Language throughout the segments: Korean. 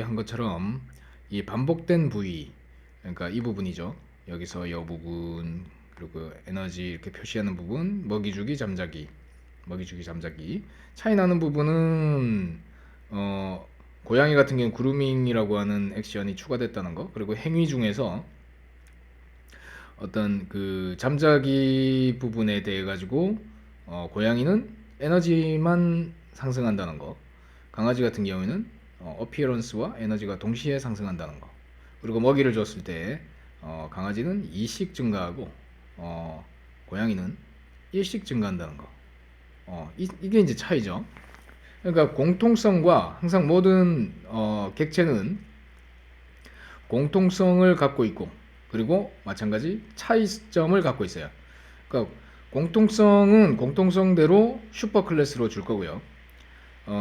한 것처럼 이 반복된 부위, 그러니까 이 부분이죠. 여기서 이 부분, 그리고 에너지 이렇게 표시하는 부분, 먹이주기, 잠자기, 먹이주기, 잠자기. 차이 나는 부분은 고양이 같은 경우는 그루밍이라고 하는 액션이 추가됐다는 거, 그리고 행위 중에서 어떤 그 잠자기 부분에 대해 가지고 고양이는 에너지만 상승한다는 거, 강아지 같은 경우에는 어피어런스와 에너지가 동시에 상승한다는 거, 그리고 먹이를 줬을 때 강아지는 2씩 증가하고 고양이는 1씩 증가한다는 거. 이게 이제 차이죠. 그러니까 공통성과 항상 모든 객체는 공통성을 갖고 있고, 그리고 마찬가지 차이점을 갖고 있어요. 그러니까 공통성은 공통성대로 슈퍼 클래스로 줄 거고요.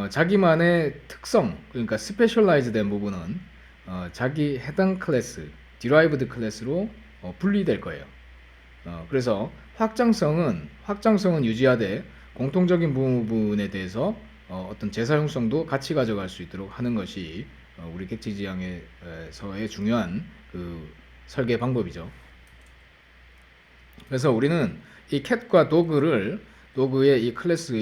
자기만의 특성, 그러니까 스페셜라이즈 된 부분은 자기 해당 클래스, 디라이브드 클래스로 분리될 거예요. 그래서 확장성은 유지하되 공통적인 부분에 대해서 어떤 재사용성도 같이 가져갈 수 있도록 하는 것이 우리 객체 지향에서의 중요한 그 설계 방법이죠. 그래서 우리는 이 캣과 도그의 이 클래스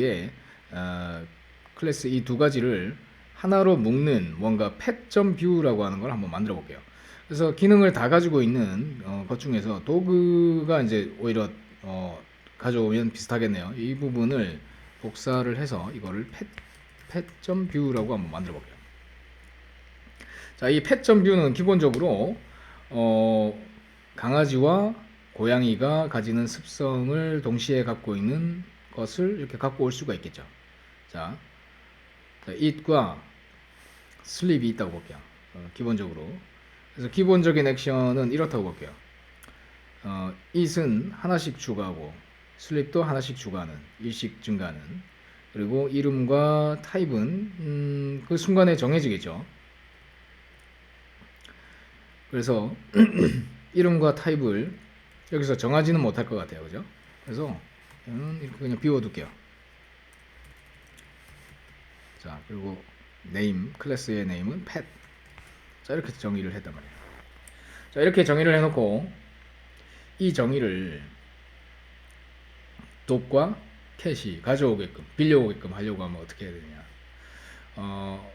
이 두 가지를 하나로 묶는 뭔가 pet.view라고 하는 걸 한번 만들어 볼게요. 그래서 기능을 다 가지고 있는 것 중에서 도그가 이제 오히려 가져오면 비슷하겠네요. 이 부분을 복사를 해서 이거를 pet.view라고 한번 만들어 볼게요. 자, 이 pet.view는 기본적으로 강아지와 고양이가 가지는 습성을 동시에 갖고 있는 것을 이렇게 갖고 올 수가 있겠죠. 자, eat과 sleep이 있다고 볼게요. 기본적으로. 그래서 기본적인 액션은 이렇다고 볼게요. eat은 하나씩 추가하고 sleep도 하나씩 추가하는, 일씩 증가하는. 그리고 이름과 타입은 그 순간에 정해지겠죠. 그래서 이름과 타입을 여기서 정하지는 못할 것 같아요. 그죠? 그래서 이렇게 그냥 비워둘게요. 자, 그리고 네임, 클래스의 네임은 pet. 자, 이렇게 정의를 했단 말이에요. 자, 이렇게 정의를 해놓고 이 정의를 독과 캣이 가져오게끔, 빌려오게끔 하려고 하면 어떻게 해야 되냐.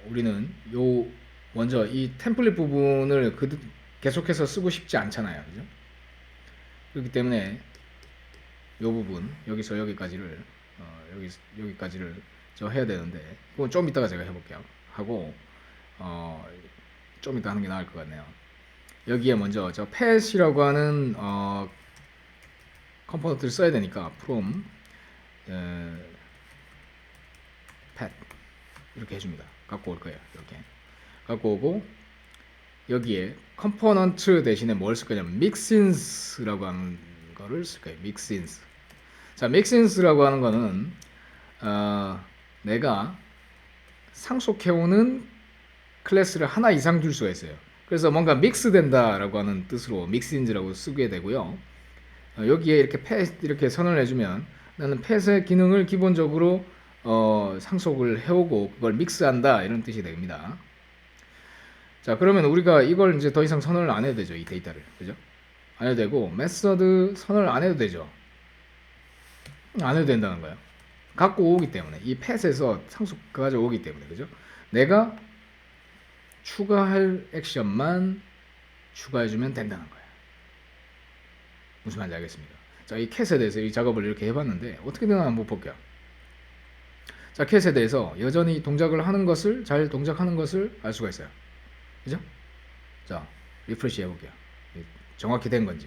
우리는 먼저 이 템플릿 부분을 계속해서 쓰고 싶지 않잖아요. 그죠? 그렇기 때문에 이 부분, 여기서 여기까지를, 여기까지를 해야 되는데, 그건 좀 이따가 제가 해볼게요. 하고, 좀 이따 하는 게 나을 것 같네요. 여기에 먼저 저 pet이라고 하는 컴포넌트를 써야 되니까 from pet 이렇게 해줍니다. 갖고 올 거예요. 이렇게 갖고 오고, 여기에 컴포넌트 대신에 뭘 쓸 거냐면 mixins라고 하는 거를 쓸 거예요. mixins. 자, mixins라고 하는 거는 내가 상속해오는 클래스를 하나 이상 줄 수가 있어요. 그래서 뭔가 믹스된다라고 하는 뜻으로 믹스인즈라고 쓰게 되고요. 여기에 이렇게 pet 이렇게 선언을 해주면 나는 pet의 기능을 기본적으로 상속을 해오고 그걸 믹스한다 이런 뜻이 됩니다. 자, 그러면 우리가 이걸 이제 더 이상 선언을 안 해도 되죠. 이 데이터를. 그죠? 안 해도 되고 메서드 선언을 안 해도 되죠. 안 해도 된다는 거예요. 갖고 오기 때문에 이 pet에서 상속 가져오기 때문에. 그죠? 내가 추가할 액션만 추가해주면 된다는 거예요. 무슨 말인지 알겠습니까? 자, 이 캣에 대해서 이 작업을 이렇게 해봤는데 어떻게 되나 한번 볼게요. 자, 캣에 대해서 여전히 동작을 하는 것을, 잘 동작하는 것을 알 수가 있어요. 그죠? 자, 리프레시 해볼게요. 정확히 된 건지.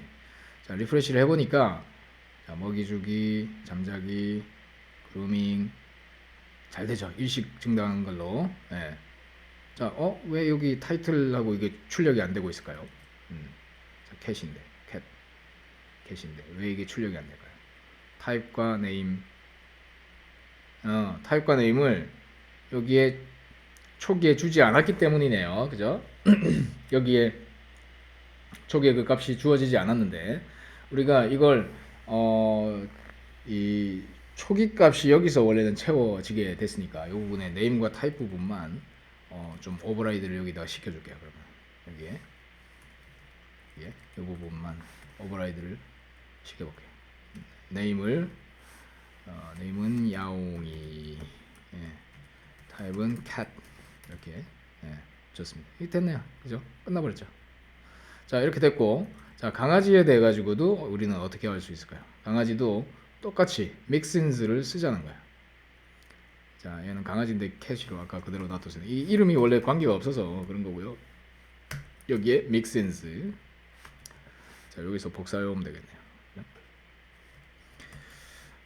자, 리프레시를 해보니까 자, 먹이주기, 잠자기, 그루밍 잘 되죠. 일식 증당한 걸로. 네. 자, 왜 여기 타이틀하고 이게 출력이 안 되고 있을까요? 자, 캣인데 왜 이게 출력이 안 될까요? 타입과 네임, 타입과 네임을 여기에 초기에 주지 않았기 때문이네요. 그죠? 여기에 초기에 그 값이 주어지지 않았는데 우리가 이걸 이 초기 값이 여기서 원래는 채워지게 됐으니까 이 부분에 네임과 타입 부분만 좀 오버라이드를 여기다가 시켜줄게요. 그러면 여기에 이 부분만 오버라이드를 시켜볼게요. 네임을 네임은 야옹이, 타입은 cat 이렇게. 좋습니다. 이게 됐네요. 그죠? 끝나버렸죠. 자, 이렇게 됐고, 자, 강아지에 대해 가지고도 우리는 어떻게 할 수 있을까요? 강아지도 똑같이 믹신즈를 쓰자는 거야. 자, 얘는 강아지인데 캣이로 아까 그대로 놔뒀어요. 이 이름이 원래 관계가 없어서 그런 거고요. 여기에 믹신즈. 자, 여기서 복사해오면 되겠네요.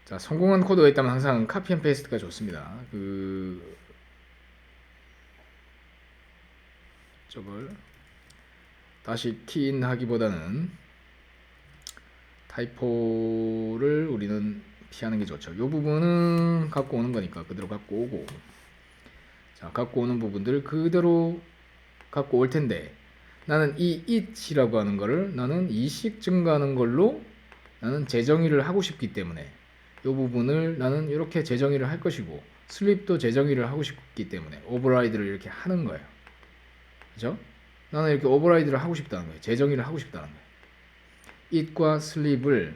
자, 성공한 코드가 있다면 항상 카피 앤 페이스트가 좋습니다. 저걸 다시 키인 하기보다는 타이포를 우리는 피하는 게 좋죠. 이 부분은 갖고 오는 거니까 그대로 갖고 오고, 자, 갖고 오는 부분들 그대로 갖고 올 텐데, 나는 이 it이라고 하는 거를 나는 이식 증가하는 걸로 나는 재정의를 하고 싶기 때문에 이 부분을 나는 이렇게 재정의를 할 것이고, 슬립도 재정의를 하고 싶기 때문에 오버라이드를 이렇게 하는 거예요. 그죠? 나는 이렇게 오버라이드를 하고 싶다는 거예요. 재정의를 하고 싶다는 거예요. it과 슬립을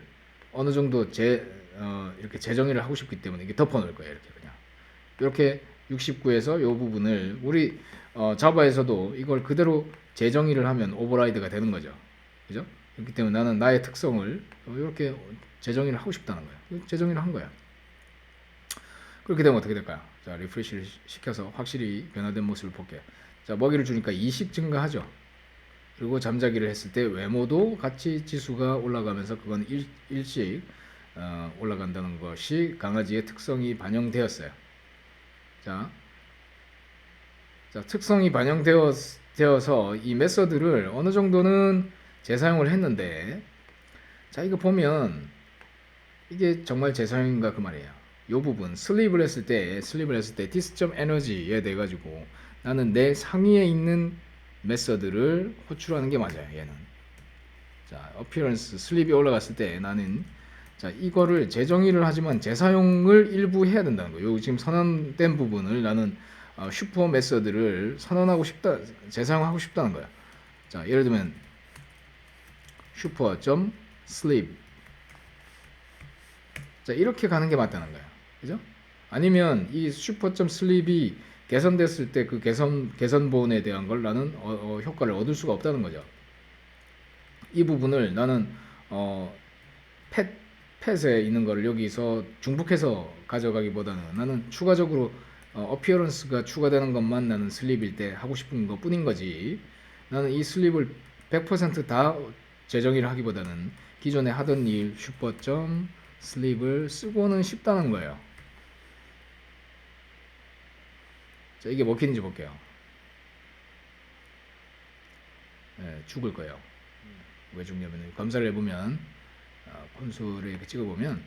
어느 정도 이렇게 재정의를 하고 싶기 때문에 이게 덮어 놓을 거예요. 이렇게 69에서 이 부분을 우리 자바에서도 이걸 그대로 재정의를 하면 오버라이드가 되는 거죠. 그죠? 그렇기 때문에 나는 나의 특성을 이렇게 재정의를 하고 싶다는 거예요. 재정의를 한 거야. 그렇게 되면 어떻게 될까요? 자, 리프레시를 시켜서 확실히 변화된 모습을 볼게요. 자, 먹이를 주니까 20 증가하죠. 그리고 잠자기를 했을 때 외모도 같이 지수가 올라가면서 그건 일씩 올라간다는 것이 강아지의 특성이 반영되었어요. 자, 특성이 반영되어서 이 메서드를 어느 정도는 재사용을 했는데, 자, 이거 보면 이게 정말 재사용인가 그 말이에요. 이 부분 슬립을 했을 때 this 에너지에 대해 가지고 나는 내 상위에 있는 메서드를 호출하는 게 맞아요. 얘는. 자, appearance 슬립이 올라갔을 때 나는, 자, 이거를 재정의를 하지만 재사용을 일부 해야 된다는 거예요. 지금 선언된 부분을 나는 슈퍼 메서드를 선언하고 싶다, 재사용하고 싶다는 거야. 자, 예를 들면 슈퍼.sleep. 자, 이렇게 가는 게 맞다는 거야. 그죠? 아니면 이 슈퍼.sleep이 개선됐을 때 그 개선본에 대한 걸 나는 효과를 얻을 수가 없다는 거죠. 이 부분을 나는 펫에 있는 거를 여기서 중복해서 가져가기보다는 나는 추가적으로 어피어런스가 추가되는 것만 나는 슬립일 때 하고 싶은 것 뿐인 거지, 나는 이 슬립을 100%다 재정의를 하기보다는 기존에 하던 일 슈퍼점 슬립을 쓰고는 싶다는 거예요. 자, 이게 먹히는지 볼게요. 죽을 거예요. 왜 죽냐면 검사를 해보면 콘솔을 이렇게 찍어보면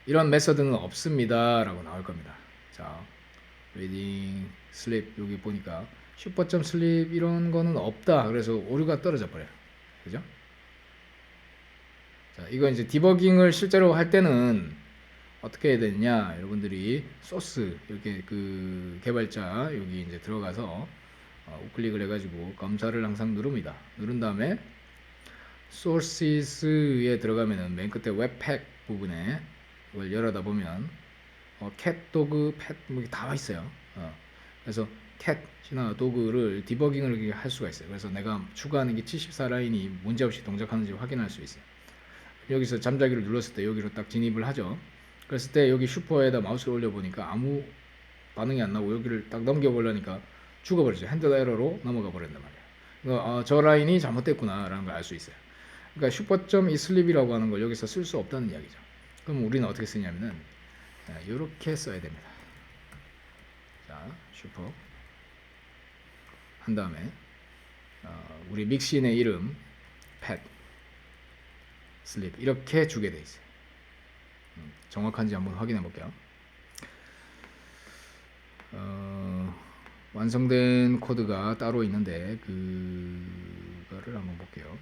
이런 메서드는 없습니다 라고 나올 겁니다. 자, reading, sleep 여기 보니까 슈퍼점 슬립 이런 거는 없다. 그래서 오류가 떨어져 버려요. 그죠? 자, 이거 이제 디버깅을 실제로 할 때는 어떻게 해야 되느냐, 여러분들이 소스 이렇게 그 개발자 여기 이제 들어가서 우클릭을 해가지고 검사를 항상 누릅니다. 누른 다음에 sources에 들어가면은 맨 끝에 웹팩 부분에 이걸 열어다 보면 cat, dog, pet 뭐 다 있어요. 그래서 cat이나 dog를 디버깅을 할 수가 있어요. 그래서 내가 추가하는 게 74라인이 문제없이 동작하는지 확인할 수 있어요. 여기서 잠자기를 눌렀을 때 여기로 딱 진입을 하죠. 그랬을 때 여기 슈퍼에다 마우스를 올려보니까 아무 반응이 안 나고 여기를 딱 넘겨보려니까 죽어버리죠. 핸들 에러로 넘어가 버린단 말이에요. 그러니까 저 라인이 잘못됐구나 라는 걸 알 수 있어요. 그러니까 슈퍼점 이슬립이라고 하는 걸 여기서 쓸 수 없다는 이야기죠. 그럼 우리는 어떻게 쓰냐면은 이렇게 써야 됩니다. 자, 슈퍼 한 다음에 우리 믹신의 이름 pet 슬립 이렇게 주게 돼 있어요. 정확한지 한번 확인해 볼게요. 완성된 코드가 따로 있는데 그거를 한번 볼게요.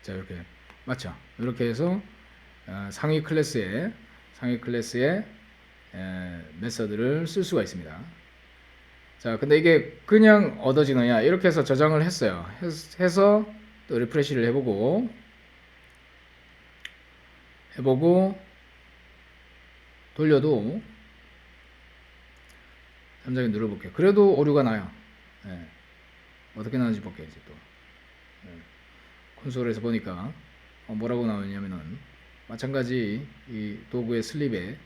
자, 이렇게 맞죠? 이렇게 해서 상위 클래스의 메서드를 쓸 수가 있습니다. 자, 근데 이게 그냥 얻어지느냐? 이렇게 해서 저장을 했어요. 해서 또 리프레시를 해보고 돌려도 잠자기 눌러볼게요. 그래도 오류가 나요. 예. 어떻게 나오는지 볼게요. 이제 또 콘솔에서 보니까 뭐라고 나오냐면은 마찬가지 이 도구의 슬립에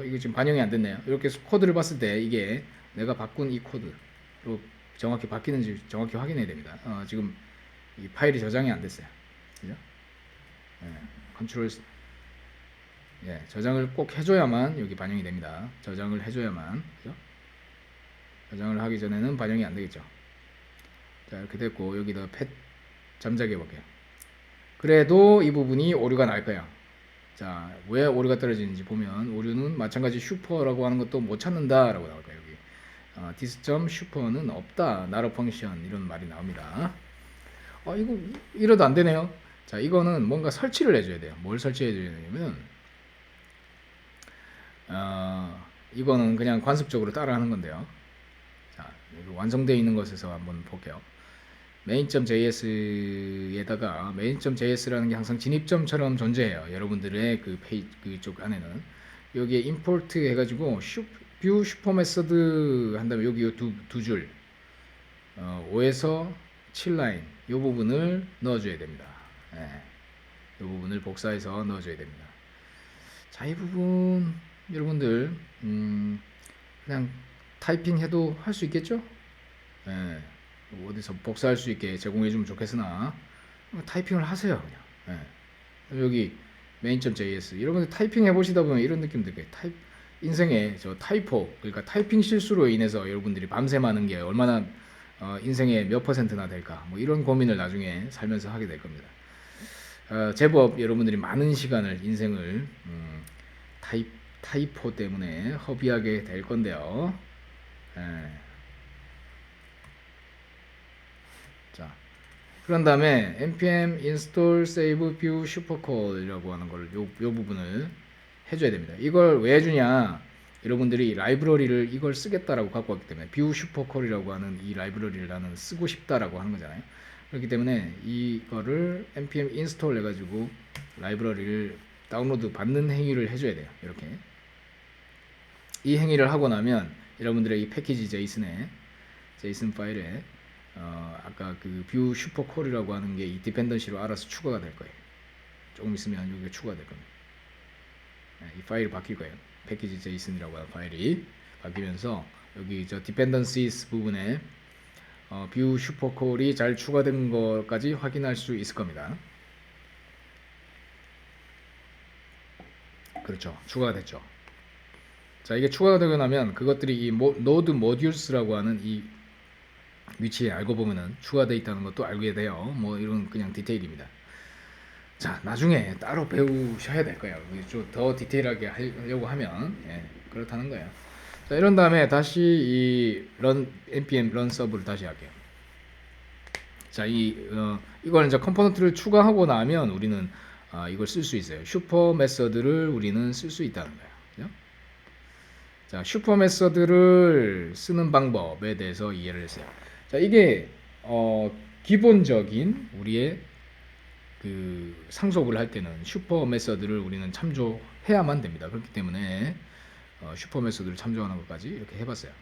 이게 지금 반영이 안 됐네요. 이렇게 코드를 봤을 때 이게 내가 바꾼 이 코드로 정확히 바뀌는지 정확히 확인해야 됩니다. 지금 이 파일이 저장이 안 됐어요. 그죠? 예, 컨트롤 저장을 꼭 해줘야만 여기 반영이 됩니다. 저장을 해줘야만. 그죠? 저장을 하기 전에는 반영이 안 되겠죠. 자, 이렇게 됐고 여기다 잠자기 해볼게요. 그래도 이 부분이 오류가 날 거야. 자, 왜 오류가 떨어지는지 보면 오류는 마찬가지 슈퍼라고 하는 것도 못 찾는다 라고 나올 거예요. 여기 this 슈퍼는 없다, not a function 이런 말이 나옵니다. 이거 이러도 안 되네요. 자, 이거는 뭔가 설치를 해줘야 돼요. 뭘 설치해 줘야 되냐면 이거는 그냥 관습적으로 따라하는 건데요. 자, 완성되어 있는 것에서 한번 볼게요. main.js에다가 main.js라는 게 항상 진입점처럼 존재해요. 여러분들의 그 페이지 그쪽 안에는 여기에 import 해가지고 view 슈퍼 메서드 한 다음에 여기 두 줄 5에서 7라인 이 부분을 넣어줘야 됩니다. 이 부분을 복사해서 넣어줘야 됩니다. 자, 이 부분 여러분들 그냥 타이핑해도 할 수 있겠죠? 어디서 복사할 수 있게 제공해주면 좋겠으나 타이핑을 하세요. 그냥. 여기 main.js 여러분들 타이핑 해보시다 보면 이런 느낌 들게요. 인생에 저 타이포, 그러니까 타이핑 실수로 인해서 여러분들이 밤새 많은 게 얼마나 인생의 몇 퍼센트나 될까, 뭐 이런 고민을 나중에 살면서 하게 될 겁니다. 제법 여러분들이 많은 시간을 인생을 타이포 때문에 허비하게 될 건데요. 자, 그런 다음에 npm install save view supercode이라고 하는 걸 요 부분을 해줘야 됩니다. 이걸 왜 해주냐? 여러분들이 라이브러리를 이걸 쓰겠다라고 갖고 왔기 때문에 view supercode이라고 하는 이 라이브러리를 나는 쓰고 싶다라고 하는 거잖아요. 그렇기 때문에 이거를 npm install 해가지고 라이브러리를 다운로드 받는 행위를 해줘야 돼요. 이렇게 이 행위를 하고 나면 여러분들의 이 패키지 JSON 파일에 아까 그 뷰 슈퍼콜이라고 하는 게 이 디펜던시로 알아서 추가가 될 거예요. 조금 있으면 여기가 추가가 될 겁니다. 이 파일이 바뀔 거예요. 패키지 JSON이라고 하는 파일이 바뀌면서 여기 저 dependencies 부분에 뷰 슈퍼콜이 잘 추가된 것까지 확인할 수 있을 겁니다. 그렇죠. 추가가 됐죠. 자, 이게 추가가 되고 나면 그것들이 이 node modules라고 하는 이 위치에 알고 보면은 추가되어 있다는 것도 알게 돼요. 뭐 이런 그냥 디테일입니다. 자, 나중에 따로 배우셔야 될 거예요. 좀 더 디테일하게 하려고 하면 그렇다는 거예요. 자, 이런 다음에 다시 이 npm run 서브를 다시 할게요. 자, 이걸 이제 컴포넌트를 추가하고 나면 우리는 이걸 쓸 수 있어요. 슈퍼 메서드를 우리는 쓸 수 있다는 거예요. 그죠? 자, 슈퍼 메서드를 쓰는 방법에 대해서 이해를 했어요. 자, 이게 기본적인 우리의 그 상속을 할 때는 슈퍼 메서드를 우리는 참조해야만 됩니다. 그렇기 때문에 슈퍼 메서드를 참조하는 것까지 이렇게 해봤어요.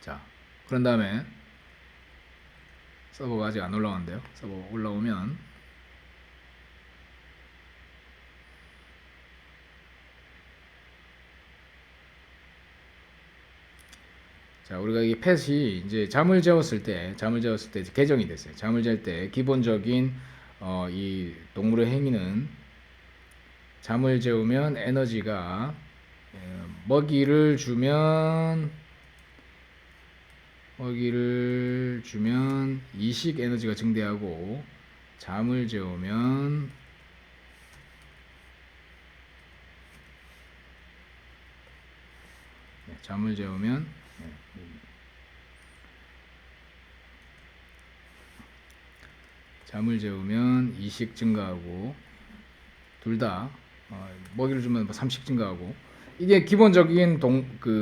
자, 그런 다음에 서버가 아직 안 올라왔는데요. 서버 올라오면 자, 우리가 이 펫이 이제 잠을 재웠을 때 이제 개정이 됐어요. 잠을 잘 때 기본적인 이 동물의 행위는 잠을 재우면 에너지가 먹이를 주면 이식 에너지가 증대하고 잠을 재우면 잠을 재우면 이식 증가하고 둘 다 먹이를 주면 뭐 삼식 증가하고 이게 기본적인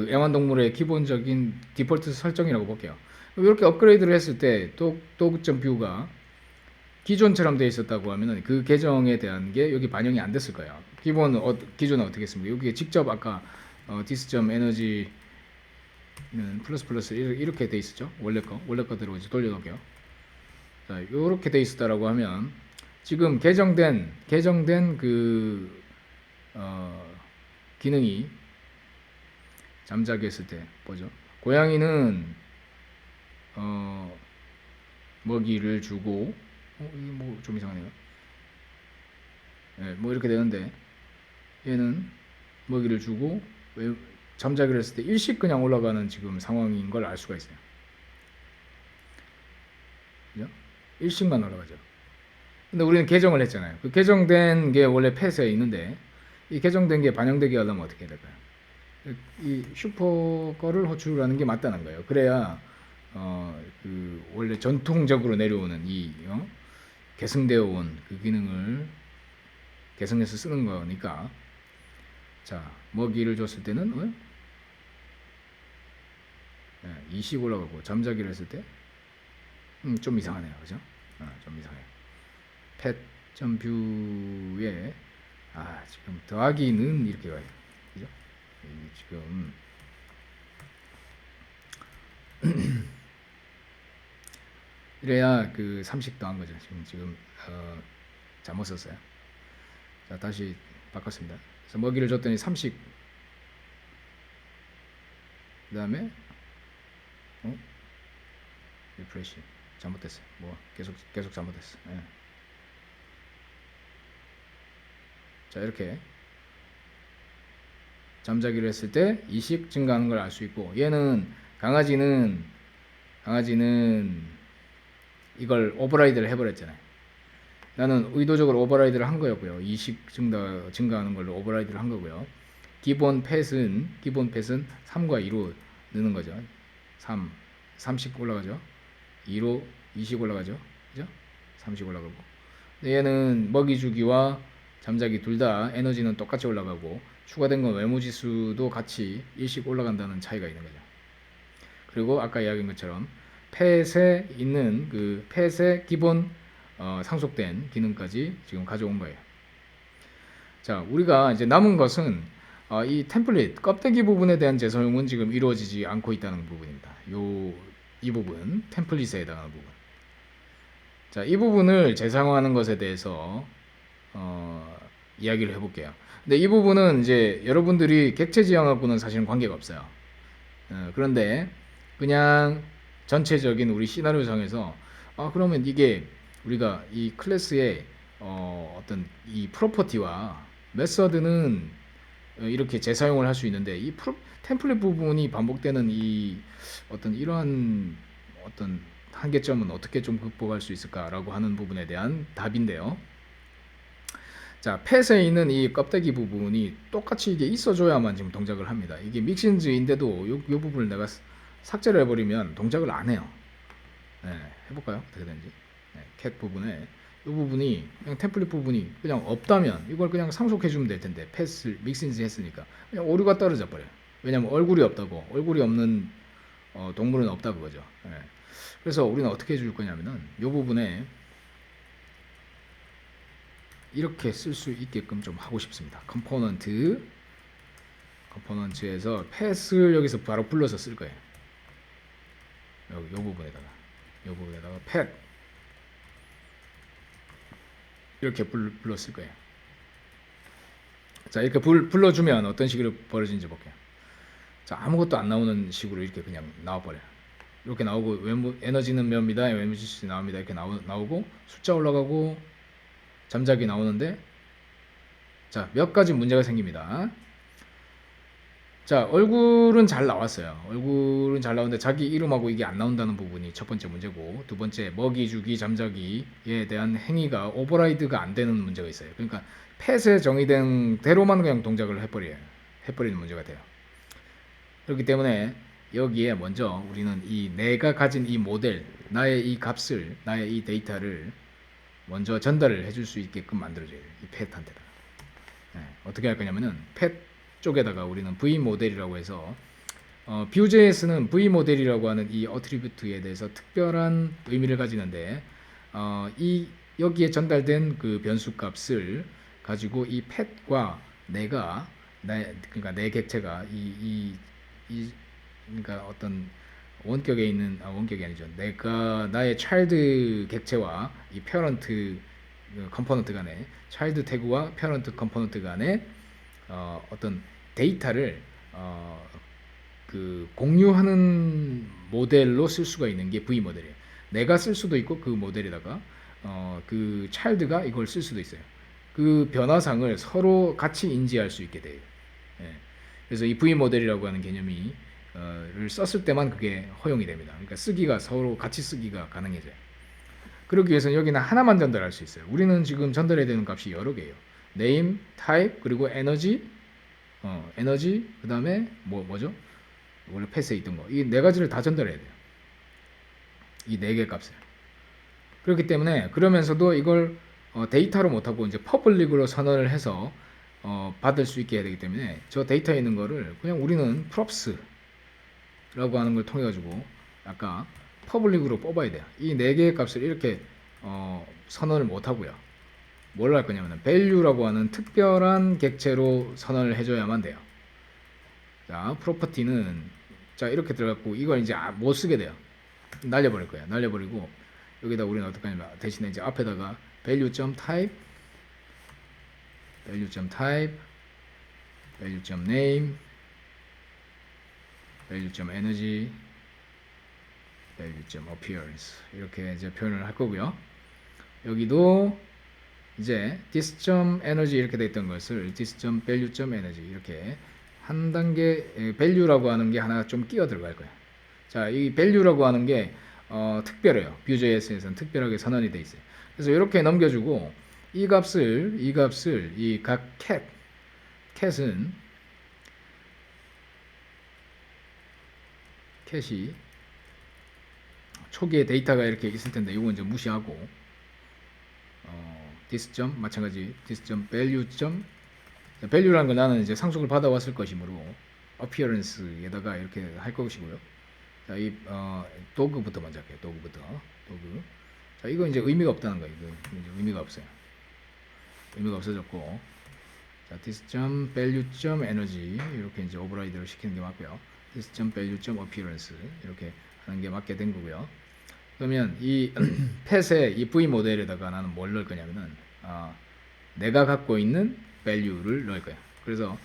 애완동물의 기본적인 디폴트 설정이라고 볼게요. 이렇게 업그레이드를 했을 때 도그점 뷰가 기존처럼 되어 있었다고 하면은 그 계정에 대한 게 여기 반영이 안 됐을 거예요. 기존은 어떻게 했습니까? 여기 직접 아까 디스점 에너지는 플러스 이렇게 돼 있었죠. 원래 거대로 이제 돌려놓을게요. 자, 이렇게 돼 있었다라고 하면 지금 개정된 기능이 잠자게 했을 때 뭐죠? 고양이는 먹이를 주고 이게 뭐 좀 이상하네요. 네, 뭐 이렇게 되는데 얘는 먹이를 주고 잠자기를 했을 때 일식 그냥 올라가는 지금 상황인 걸 알 수가 있어요. 그죠? 일식만 올라가죠. 근데 우리는 개정을 했잖아요. 그 개정된 게 원래 펫에 있는데 이 개정된 게 반영되게 하려면 어떻게 해야 될까요? 이 슈퍼 거를 호출하는 게 맞다는 거예요. 그래야 원래 전통적으로 내려오는 계승되어 온 그 기능을 개성해서 쓰는 거니까. 자, 먹이를 줬을 때는 이식 올라가고 잠자기를 했을 때 좀 이상하네요. 그죠? 좀 이상해요. 펫.뷰에 지금 더하기는 이렇게 가요. 그죠? 지금 이래야 그 삼식 더한 거죠. 지금 잘못 썼어요. 자, 다시 바꿨습니다. 그래서 먹이를 줬더니 삼식, 그 다음에 리프레시 잘못됐어요. 뭐 계속 잘못됐어. 예. 자, 이렇게 잠자기를 했을 때 이식 증가하는 걸 알 수 있고, 얘는 강아지는 이걸 오버라이드를 해버렸잖아요. 나는 의도적으로 오버라이드를 한 거였고요. 이식 증가하는 걸로 오버라이드를 한 거고요. 기본 펫은 3과 2로 느는 거죠. 3씩 올라가죠. 2로 2씩 올라가죠. 그죠? 3씩 올라가고. 얘는 먹이 주기와 잠자기 둘 다 에너지는 똑같이 올라가고, 추가된 건 외모 지수도 같이 1씩 올라간다는 차이가 있는 거죠. 그리고 아까 이야기한 것처럼 펫에 있는 그 펫의 기본 상속된 기능까지 지금 가져온 거예요. 자, 우리가 이제 남은 것은 이 템플릿 껍데기 부분에 대한 재사용은 지금 이루어지지 않고 있다는 부분입니다. 이 부분, 템플릿에 해당하는 부분. 자, 이 부분을 재사용하는 것에 대해서 이야기를 해볼게요. 근데 이 부분은 이제 여러분들이 객체 지향하고는 사실은 관계가 없어요. 그런데 그냥 전체적인 우리 시나리오상에서 그러면 이게 우리가 이 클래스의 어떤 이 프로퍼티와 메서드는 이렇게 재사용을 할 수 있는데 이 템플릿 부분이 반복되는 이 이러한 한계점은 어떻게 좀 극복할 수 있을까라고 하는 부분에 대한 답인데요. 자, 펫에 있는 이 껍데기 부분이 똑같이 이게 있어줘야만 지금 동작을 합니다. 이게 믹신즈인데도 요 부분을 내가 삭제를 해버리면 동작을 안 해요. 네, 해볼까요? 어떻게 되는지. 네, 캣 부분에 이 부분이 그냥 템플릿 부분이 그냥 없다면 이걸 그냥 상속해주면 될 텐데 펫을 믹신즈 했으니까 그냥 오류가 떨어져 버려요. 왜냐면 얼굴이 없다고, 얼굴이 없는 동물은 없다 그거죠. 네. 그래서 우리는 어떻게 해줄 거냐면은 이 부분에 이렇게 쓸 수 있게끔 좀 하고 싶습니다. 컴포넌트에서 펫을 여기서 바로 불러서 쓸 거예요. 여기 요 부분에다가 펫 이렇게 불러 쓸 거예요. 자, 이렇게 불러주면 어떤 식으로 벌어지는지 볼게요. 자, 아무것도 안 나오는 식으로 이렇게 그냥 나와버려요. 이렇게 나오고 에너지는 몇입니다. 외모 지수 나옵니다. 이렇게 나오고 숫자 올라가고 잠자기 나오는데, 자, 몇 가지 문제가 생깁니다. 자, 얼굴은 잘 나왔어요. 얼굴은 잘 나오는데 자기 이름하고 이게 안 나온다는 부분이 첫 번째 문제고, 두 번째 먹이 주기 잠자기에 대한 행위가 오버라이드가 안 되는 문제가 있어요. 그러니까 펫에 정의된 대로만 그냥 동작을 해버리는 문제가 돼요. 그렇기 때문에 여기에 먼저 우리는 내가 가진 이 모델, 나의 이 값을, 나의 이 데이터를 먼저 전달을 해줄 수 있게끔 만들어줘야 돼요. 이 펫한테다가. 어떻게 할 거냐면은 펫 쪽에다가 우리는 V 모델이라고 해서 Vue.js는 V 모델이라고 하는 이 어트리뷰트에 대해서 특별한 의미를 가지는데 이 여기에 전달된 그 변수 값을 가지고 이 펫과 내가 그러니까 내 객체가 이 그러니까 어떤 원격에 있는 원격이 아니죠. 내가 나의 차일드 객체와 이 페어런트 컴포넌트 간에 차일드 태그와 페어런트 컴포넌트 간에 어떤 데이터를 그 공유하는 모델로 쓸 수가 있는 게 V 모델이에요. 내가 쓸 수도 있고 그 모델에다가 그 차일드가 이걸 쓸 수도 있어요. 그 변화상을 서로 같이 인지할 수 있게 돼요. 예. 그래서 이 V 모델이라고 하는 개념이 를 썼을 때만 그게 허용이 됩니다. 그러니까 쓰기가 서로 같이 쓰기가 가능해져요. 그러기 위해서는 여기는 하나만 전달할 수 있어요. 우리는 지금 전달해야 되는 값이 여러 개예요. name, type, 그리고 에너지, 그 다음에 뭐죠? 원래 패스에 있던 거. 이 네 가지를 다 전달해야 돼요. 이 네 개 값을. 그렇기 때문에 그러면서도 이걸 데이터로 못하고 이제 퍼블릭으로 선언을 해서 받을 수 있게 해야 되기 때문에 저 데이터에 있는 거를 그냥 우리는 props라고 하는 걸 통해 가지고 아까 퍼블릭으로 뽑아야 돼요. 이 네 개의 값을 이렇게 선언을 못 하고요. 뭘 할 거냐면 value라고 하는 특별한 객체로 선언을 해줘야만 돼요. 자, 프로퍼티는 자 이렇게 들어갔고 이걸 이제 못 쓰게 돼요. 날려버릴 거예요. 날려버리고 여기다 우리는 어떻게 하냐면 대신에 이제 앞에다가 value.type, value.name, value.energy, value.appearance 이렇게 이제 표현을 할 거고요. 여기도 이제 this.energy 이렇게 돼 있던 것을 this.value.energy 이렇게 한 단계 value라고 하는 게 하나 좀 끼어 들어갈 거예요. 자, 이 value라고 하는 게 특별해요. Vue.js에서는 특별하게 선언이 돼 있어요. 그래서 이렇게 넘겨주고 이 값을 이 각 캣은 캣이 초기에 데이터가 이렇게 있을 텐데 이건 이제 무시하고 this 점 마찬가지 this 점 value라는 건 나는 이제 상속을 받아왔을 것이므로 appearance에다가 이렇게 할 것이고요. 자, 이 도그부터 먼저 할게요. 도그. 자, 이거 이제 의미가 없다는 거예요. 이거 이제 의미가 없어요. 의미가 없어졌고, 자, this.value.energy 이렇게 이제 오버라이드를 시키는 게 맞고요. this.value.appearance 이렇게 하는 게 맞게 된 거고요. 그러면 이 펫의 이 V 모델에다가 나는 뭘 넣을 거냐면은 내가 갖고 있는 value를 넣을 거야. 그래서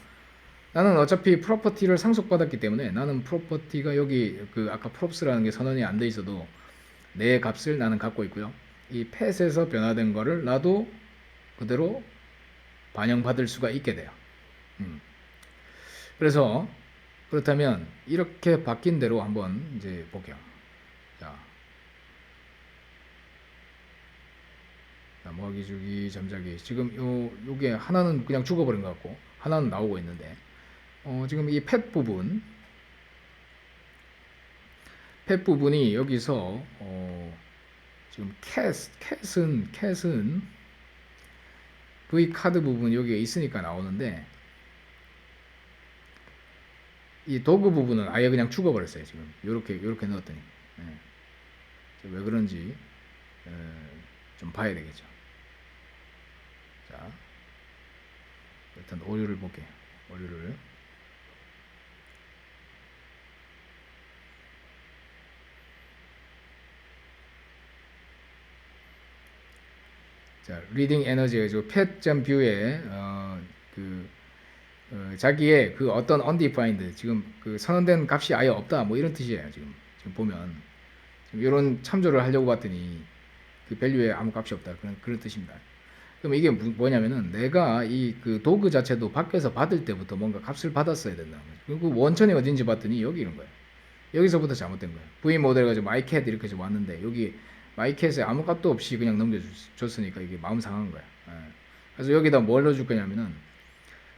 나는 어차피 프로퍼티를 상속받았기 때문에 나는 프로퍼티가 여기 그 아까 props라는 게 선언이 안 돼 있어도 내 값을 나는 갖고 있고요. 이 펫에서 변화된 거를 나도 그대로 반영받을 수가 있게 돼요. 그래서 그렇다면 이렇게 바뀐 대로 한번 이제 볼게요. 자, 모아기 주기 잠자기 지금 요게 하나는 그냥 죽어버린 것 같고 하나는 나오고 있는데 지금 이 펫 부분이 여기서 지금 캣은 V 카드 부분 여기에 있으니까 나오는데 이 도구 부분은 아예 그냥 죽어버렸어요. 지금 요렇게 넣었더니 왜 그런지 좀 봐야 되겠죠. 자, 일단 오류를 볼게요. 오류를 자, reading energy가 지금 pet.view에 자기의 그 어떤 undefined 지금 그 선언된 값이 아예 없다 뭐 이런 뜻이에요. 지금 보면 지금 이런 참조를 하려고 봤더니 그 value에 아무 값이 없다 그런 뜻입니다. 그럼 이게 뭐냐면은 내가 이 그 도구 자체도 밖에서 받을 때부터 뭔가 값을 받았어야 된다는 거죠. 그리고 원천이 어딘지 봤더니 여기 이런 거예요. 여기서부터 잘못된 거예요. V 모델 가지고 mycat 이렇게 해서 왔는데 여기 mycat에 아무 값도 없이 그냥 넘겨줬으니까 이게 마음 상한 거야. 그래서 여기다 뭘 넣어줄 거냐면은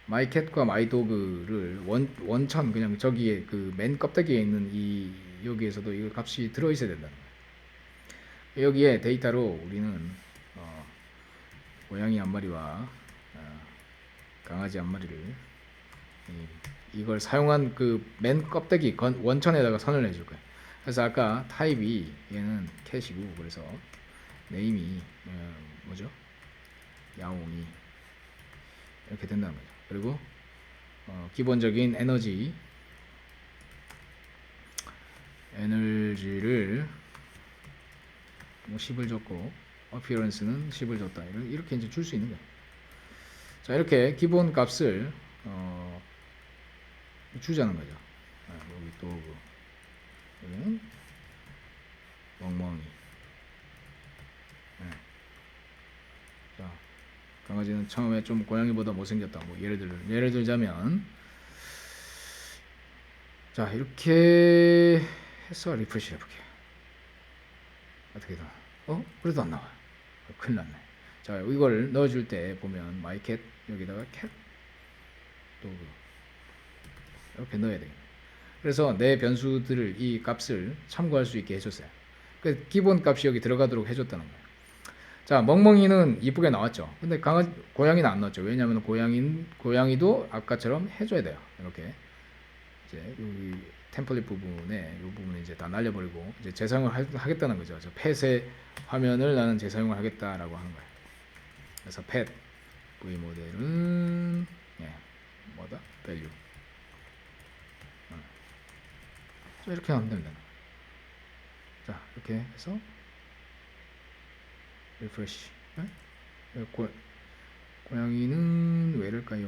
mycat과 mydog를 원천 그냥 저기에 그 맨 껍데기에 있는 이 여기에서도 이 값이 들어있어야 된다는 거예요. 여기에 데이터로 우리는 고양이 한 마리와 강아지 한 마리를 이걸 사용한 그 맨 껍데기 원천에다가 선을 해줄 거예요. 그래서 아까 타입이 얘는 캣이고, 그래서 네임이 뭐죠? 야옹이 이렇게 된다는 거죠. 그리고 기본적인 에너지를 뭐 10을 줬고, 어피어런스는 10을 줬다. 이렇게 이제 줄 수 있는 거예요. 자, 이렇게 기본 값을 주자는 거죠. 여기 또 여기는 멍멍이. 자, 강아지는 처음에 좀 고양이보다 못생겼다. 뭐 예를 들자면, 자, 이렇게 해서 리프레시 해볼게요. 어떻게 다? 그래도 안 나와요. 큰일 났네. 자, 이걸 넣어줄 때 보면 마이캣 여기다가 캣 도그 이렇게 넣어야 되겠네. 그래서 내 변수들을 이 값을 참고할 수 있게 해줬어요. 그 기본 값이 여기 들어가도록 해줬다는 거예요. 자, 멍멍이는 이쁘게 나왔죠. 근데 고양이는 안 나왔죠. 왜냐하면 고양이도 아까처럼 해줘야 돼요. 이렇게 이제 여기 템플릿 부분에 이 부분을 이제 다 날려버리고 이제 재사용을 하겠다는 거죠. 저 펫의 화면을 나는 재사용을 하겠다라고 하는 거예요. 그래서 펫 V 모델은 뭐다? value. 자, 이렇게 하면 됩니다. 자, 이렇게 해서 리프레시. 고양이는 왜 이럴까요?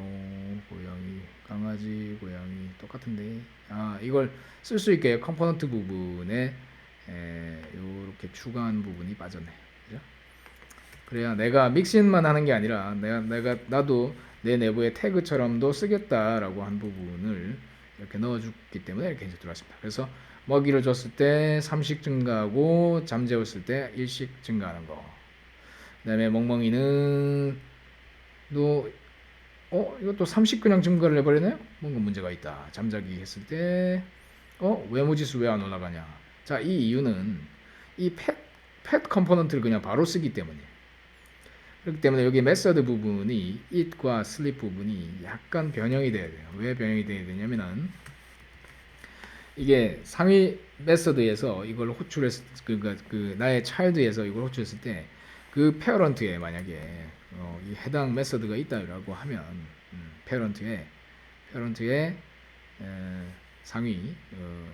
고양이, 강아지, 고양이 똑같은데, 이걸 쓸 수 있게 컴포넌트 부분에 이렇게 추가한 부분이 빠졌네. 그죠? 그래야 내가 믹싱만 하는 게 아니라 나도 내 내부의 태그처럼도 쓰겠다라고 한 부분을 이렇게 넣어줬기 때문에 이렇게 이제 들어왔습니다. 그래서 먹이를 줬을 때 3식 증가하고 잠 재웠을 때 1식 증가하는 거. 그다음에 멍멍이는 이것도 30 그냥 증가를 해버리네요. 뭔가 문제가 있다. 잠자기 했을 때 외모지수 왜 안 올라가냐. 자, 이 이유는 이 펫 컴포넌트를 그냥 바로 쓰기 때문이에요. 그렇기 때문에 여기 메서드 부분이 it과 sleep 부분이 약간 변형이 돼야 돼요. 왜 변형이 돼야 되냐면은 이게 상위 메서드에서 이걸 그러니까 나의 차일드에서 이걸 호출했을 때 그 페어런트에 만약에 이 해당 메서드가 있다라고 하면 페어런트에 상위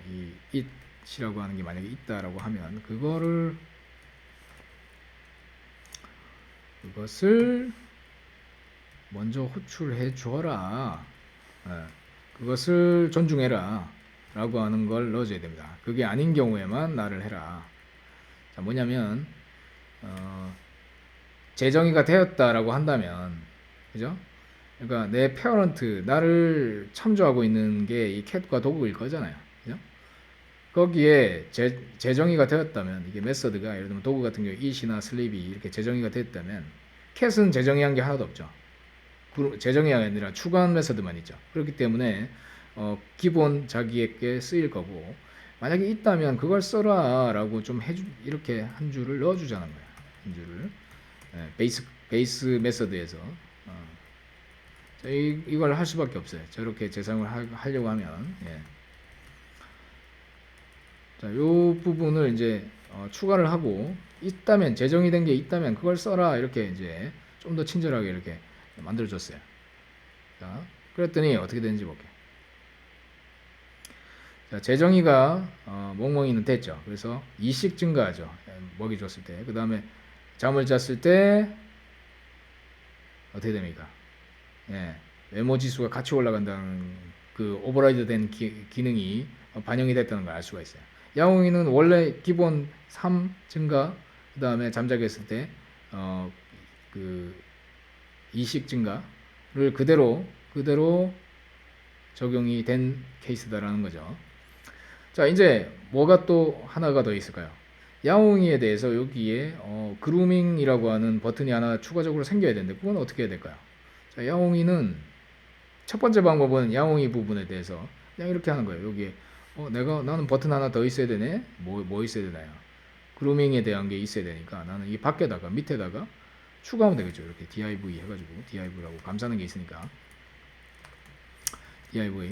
이 it이라고 하는 게 만약에 있다라고 하면 그것을 먼저 호출해 줘라. 그것을 존중해라 라고 하는 걸 넣어줘야 됩니다. 그게 아닌 경우에만 나를 해라. 자, 뭐냐면 재정의가 되었다라고 한다면, 그죠? 그러니까 내 페어런트, 나를 참조하고 있는 게 이 캣과 도그일 거잖아요. 그죠? 거기에 재정의가 되었다면, 이게 메서드가 예를 들면 도그 같은 경우에 it이나 sleep이 이렇게 재정의가 됐다면, 캣은 재정의한 게 하나도 없죠. 재정의가 아니라 추가한 메서드만 있죠. 그렇기 때문에 기본 자기에게 쓰일 거고, 만약에 있다면 그걸 써라 라고 좀 이렇게 한 줄을 넣어주자는 거야. 한 줄을 베이스 메서드에서 자, 이걸 할 수밖에 없어요. 저렇게 재사용을 하려고 하면 자, 요 부분을 이제 추가를 하고, 있다면 재정이 된 게 있다면 그걸 써라 이렇게 이제 좀 더 친절하게 이렇게 만들어줬어요. 자, 그랬더니 어떻게 되는지 볼게요. 자, 재정의가 멍멍이는 됐죠. 그래서 2씩 증가하죠. 먹이 줬을 때. 그 다음에 잠을 잤을 때 어떻게 됩니까? 외모 지수가 같이 올라간다는 그 오버라이드 된 기능이 반영이 됐다는 걸 알 수가 있어요. 야옹이는 원래 기본 3 증가, 그 다음에 잠자게 했을 때 그 2식 증가를 그대로 적용이 된 케이스다라는 거죠. 자, 이제 뭐가 또 하나가 더 있을까요? 야옹이에 대해서 여기에 그루밍이라고 하는 버튼이 하나 추가적으로 생겨야 되는데 그건 어떻게 해야 될까요? 자, 야옹이는 첫 번째 방법은 야옹이 부분에 대해서 그냥 이렇게 하는 거예요. 여기에 나는 버튼 하나 더 있어야 되네. 뭐 있어야 되나요? 그루밍에 대한 게 있어야 되니까 나는 이 밖에다가 밑에다가 추가하면 되겠죠. 이렇게 div 해가지고 div라고 감싸는 게 있으니까 div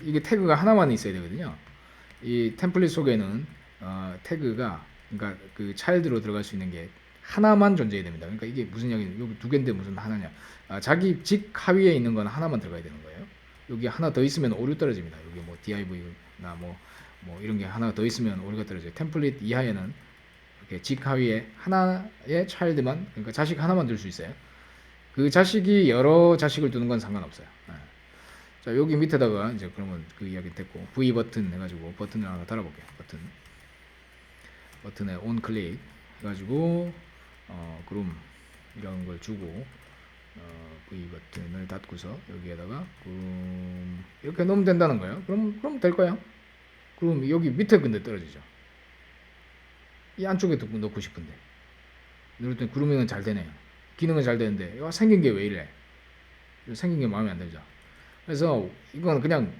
이게 태그가 하나만 있어야 되거든요. 이 템플릿 속에는 태그가 그러니까 그 차일드로 들어갈 수 있는 게 하나만 존재해야 됩니다. 그러니까 이게 무슨 이야기냐? 여기 두 개인데 무슨 하나냐? 자기 직 하위에 있는 건 하나만 들어가야 되는 거예요. 여기 하나 더 있으면 오류 떨어집니다. 여기 뭐 div나 뭐 이런 게 하나 더 있으면 오류가 떨어져요. 템플릿 이하에는 이렇게 직 하위에 하나의 차일드만 그러니까 자식 하나만 둘 수 있어요. 그 자식이 여러 자식을 두는 건 상관없어요. 자 여기 밑에다가 이제 그러면 그 이야기 됐고 V 버튼 해가지고 버튼을 하나 달아볼게요. 버튼에 온 클릭 해가지고 그럼 이런 걸 주고 V 버튼을 닫고서 여기에다가 그럼 이렇게 넣으면 된다는 거예요. 그럼 될 거야. 그럼 여기 밑에 근데 떨어지죠. 이 안쪽에 넣고 싶은데 누를 때 그루밍은 잘 되네요. 기능은 잘 되는데 생긴 게 왜 이래? 생긴 게 마음에 안 들죠. 그래서 이건 그냥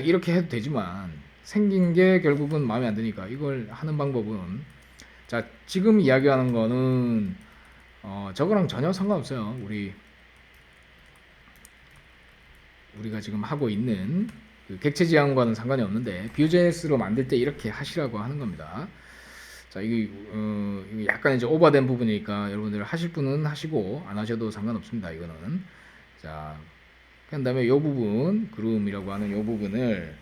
이렇게 해도 되지만 생긴 게 결국은 마음에 안 드니까 이걸 하는 방법은 자 지금 이야기하는 거는 저거랑 전혀 상관없어요. 우리가 지금 하고 있는 그 객체 지향과는 상관이 없는데 Vue.js로 만들 때 이렇게 하시라고 하는 겁니다. 자 이게 약간 이제 오버된 부분이니까 여러분들 하실 분은 하시고 안 하셔도 상관없습니다. 이거는 자 그 다음에 이 부분 그룹이라고 하는 이 부분을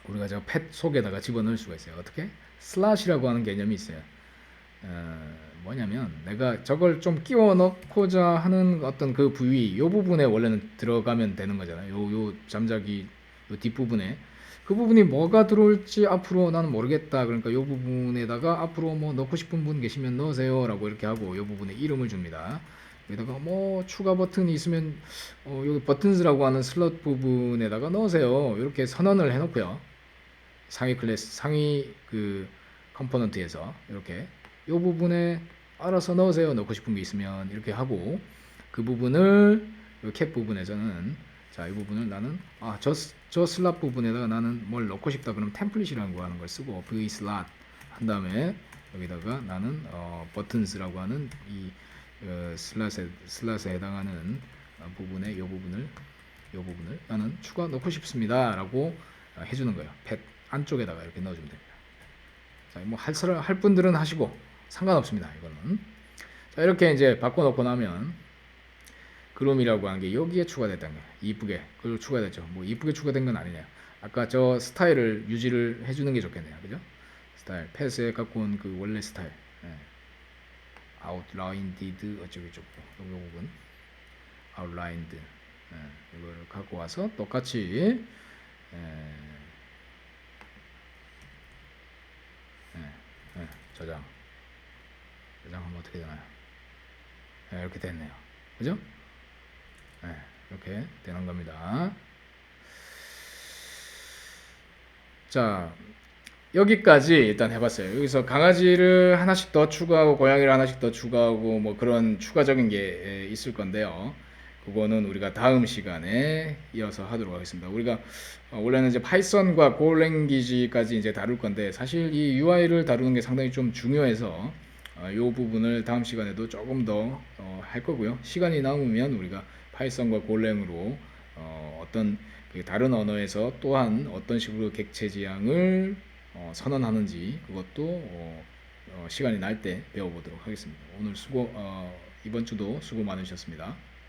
우리가 저 펫 속에다가 집어넣을 수가 있어요. 어떻게? 슬롯이라고 하는 개념이 있어요. 뭐냐면 내가 저걸 좀 끼워 넣고자 하는 어떤 그 부위 이 부분에 원래는 들어가면 되는 거잖아요. 요 잠자기 요 뒷부분에 그 부분이 뭐가 들어올지 앞으로 나는 모르겠다. 그러니까 요 부분에다가 앞으로 뭐 넣고 싶은 분 계시면 넣으세요 라고 이렇게 하고 요 부분에 이름을 줍니다. 여기다가 뭐 추가 버튼이 있으면 여기 버튼스라고 하는 슬롯 부분에다가 넣으세요. 이렇게 선언을 해 놓고요. 상위 클래스 상위 그 컴포넌트에서 이렇게 이 부분에 알아서 넣으세요. 넣고 싶은 게 있으면 이렇게 하고 그 부분을 캡 부분에서는 자 이 부분을 나는 저 슬롯 부분에다가 나는 뭘 넣고 싶다 그러면 템플릿이라고 하는 걸 쓰고 v 슬롯 한 다음에 여기다가 나는 버튼스라고 하는 이 슬롯에 해당하는 부분에 이 부분을 나는 추가 넣고 싶습니다 라고 해주는 거예요. 펫 안쪽에다가 이렇게 넣어주면 됩니다. 자, 뭐 할 분들은 하시고 상관없습니다. 이거는 자 이렇게 이제 바꿔놓고 나면 그롬이라고 하는 게 여기에 추가됐다는 거예요. 이쁘게 그걸 추가됐죠. 뭐 이쁘게 추가된 건 아니네요. 아까 저 스타일을 유지를 해주는 게 좋겠네요. 그죠? 스타일 펫에 갖고 온 그 원래 스타일 outlined 어쩌고저쩌고 요 부분 outlined 이거를 갖고 와서 똑같이 저장하면 어떻게 되나요? 이렇게 됐네요. 그죠? 이렇게 되는 겁니다. 자 여기까지 일단 해봤어요. 여기서 강아지를 하나씩 더 추가하고 고양이를 하나씩 더 추가하고 뭐 그런 추가적인 게 있을 건데요. 그거는 우리가 다음 시간에 이어서 하도록 하겠습니다. 우리가 원래는 이제 파이썬과 고랭귀지까지 이제 다룰 건데 사실 이 UI를 다루는 게 상당히 좀 중요해서 이 부분을 다음 시간에도 조금 더 할 거고요. 시간이 남으면 우리가 파이썬과 고랭으로 어떤 그 다른 언어에서 또한 어떤 식으로 객체 지향을 선언하는지 그것도 시간이 날 때 배워보도록 하겠습니다. 오늘 이번 주도 수고 많으셨습니다.